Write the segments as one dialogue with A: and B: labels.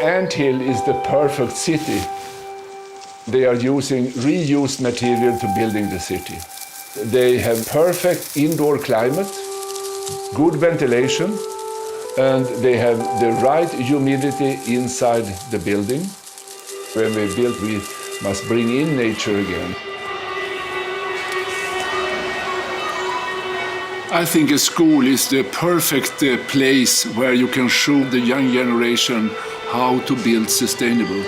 A: anthill is the perfect city. They are using reused material to building the city. They have perfect indoor climate, good ventilation, and they have the right humidity inside the building. When we build, we must bring in nature again. I think a school is the perfect place where you can show the young generation how to build sustainable.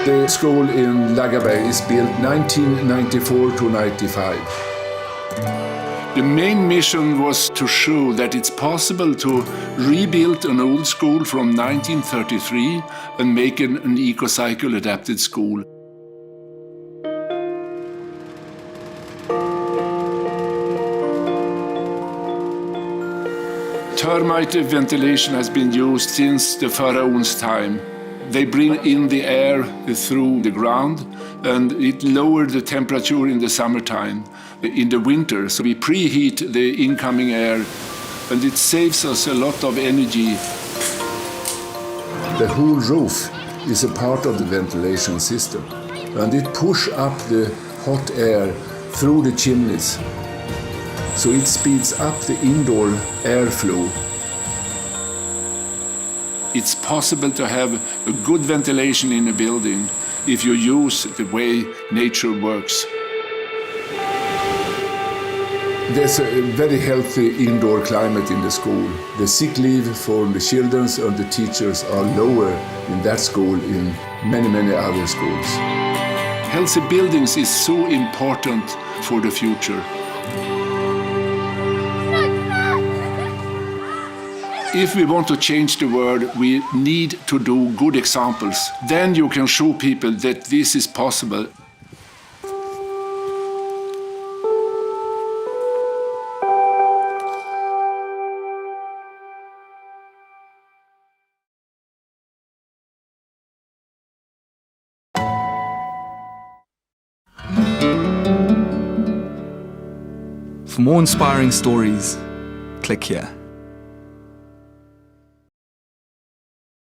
A: The school in Lagerberg is built 1994 to 95. The main mission was to show that it's possible to rebuild an old school from 1933 and make an eco-cycle adapted school. Termite ventilation has been used since the pharaohs' time. They bring in the air through the ground, and it lowered the temperature in the summertime. In the winter, so we preheat the incoming air, and it saves us a lot of energy. The whole roof is a part of the ventilation system, and it pushes up the hot air through the chimneys. So it speeds up the indoor airflow. It's possible to have a good ventilation in a building if you use the way nature works. There's a very healthy indoor climate in the school. The sick leave for the children and the teachers are lower in that school in many other schools. Healthy buildings is so important for the future. If we want to change the world, we need to do good examples. Then you can show people that this is possible.
B: For more inspiring stories, click here.